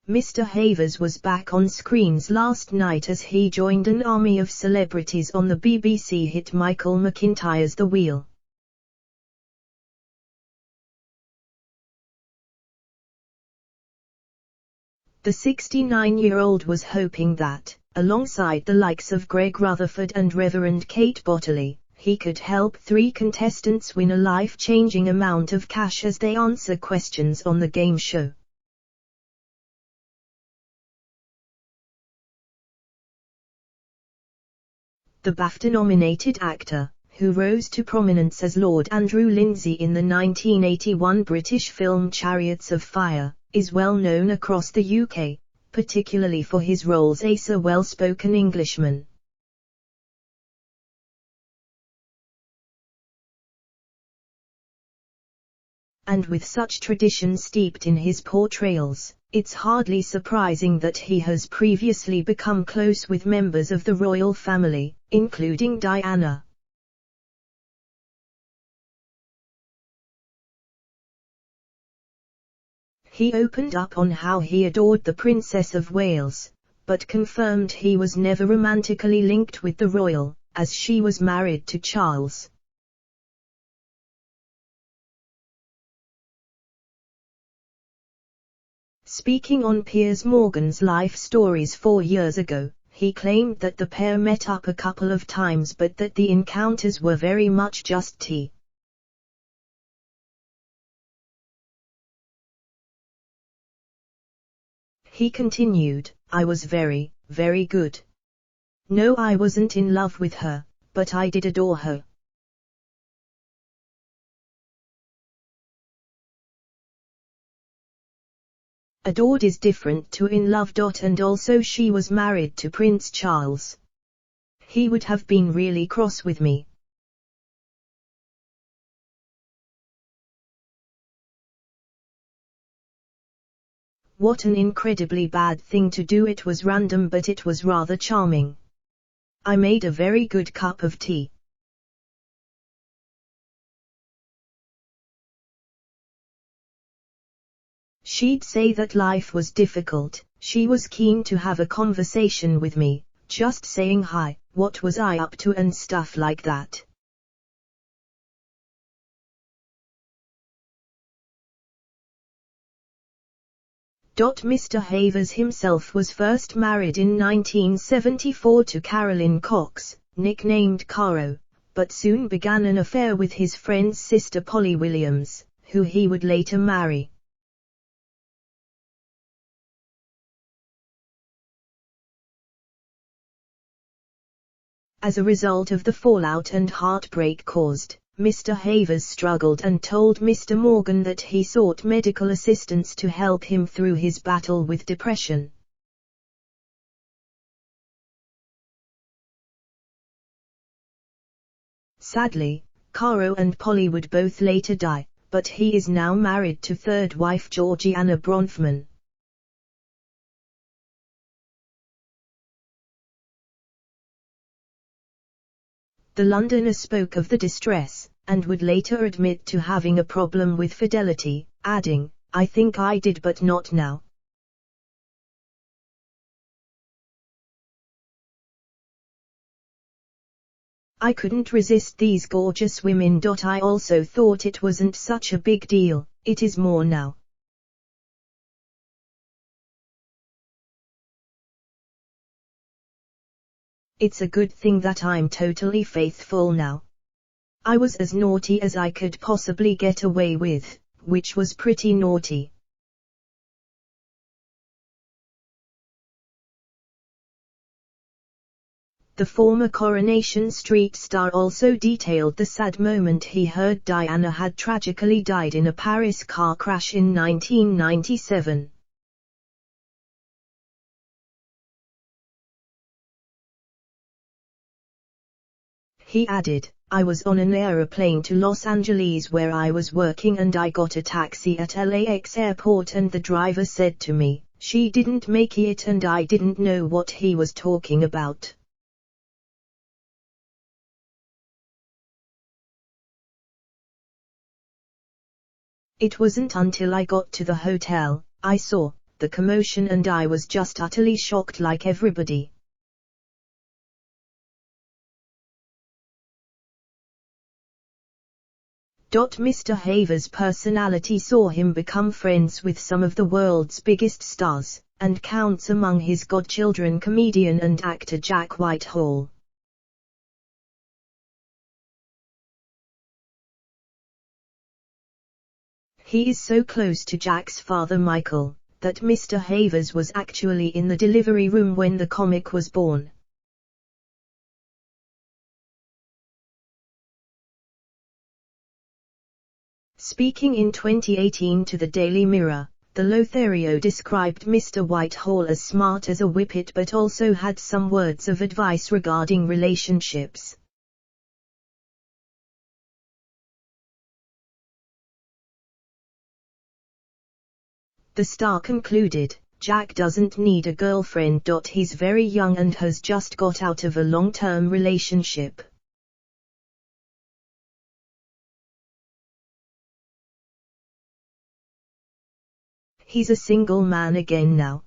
Mr. Havers was back on screens last night as he joined an army of celebrities on the BBC hit Michael McIntyre's The Wheel. The 69-year-old was hoping that, alongside the likes of Greg Rutherford and Reverend Kate Bottomley, he could help 3 contestants win a life-changing amount of cash as they answer questions on the game show. The BAFTA-nominated actor, who rose to prominence as Lord Andrew Lindsay in the 1981 British film Chariots of Fire, is well known across the UK, particularly for his roles as a well-spoken Englishman. And with such tradition steeped in his portrayals, it's hardly surprising that he has previously become close with members of the royal family, including Diana. He opened up on how he adored the Princess of Wales, but confirmed he was never romantically linked with the royal, as she was married to Charles. Speaking on Piers Morgan's Life Stories 4 years ago, he claimed that the pair met up a couple of times but that the encounters were very much just tea. He continued, "I was very, very good. No, I wasn't in love with her, but I did adore her." Adored is different to in love. And also she was married to Prince Charles. He would have been really cross with me. What an incredibly bad thing to do. It was random but it was rather charming. I made a very good cup of tea. She'd say that life was difficult, she was keen to have a conversation with me, just saying hi, what was I up to and stuff like that. Mr. Havers himself was first married in 1974 to Carolyn Cox, nicknamed Caro, but soon began an affair with his friend's sister Polly Williams, who he would later marry. As a result of the fallout and heartbreak caused, Mr. Havers struggled and told Mr. Morgan that he sought medical assistance to help him through his battle with depression. Sadly, Caro and Polly would both later die, but he is now married to third wife Georgiana Bronfman. The Londoner spoke of the distress, and would later admit to having a problem with fidelity, adding, "I think I did but not now." I couldn't resist these gorgeous women. I also thought it wasn't such a big deal, it is more now. It's a good thing that I'm totally faithful now. I was as naughty as I could possibly get away with, which was pretty naughty. The former Coronation Street star also detailed the sad moment he heard Diana had tragically died in a Paris car crash in 1997. He added, "I was on an aeroplane to Los Angeles where I was working and I got a taxi at LAX airport and the driver said to me, 'She didn't make it,' and I didn't know what he was talking about. It wasn't until I got to the hotel, I saw the commotion, and I was just utterly shocked like everybody. Mr. Havers' personality saw him become friends with some of the world's biggest stars, and counts among his godchildren comedian and actor Jack Whitehall. He is so close to Jack's father Michael, that Mr. Havers was actually in the delivery room when the comic was born. Speaking in 2018 to the Daily Mirror, the Lothario described Mr. Whitehall as smart as a whippet, but also had some words of advice regarding relationships. The star concluded, "Jack doesn't need a girlfriend. He's very young and has just got out of a long-term relationship. He's a single man again now,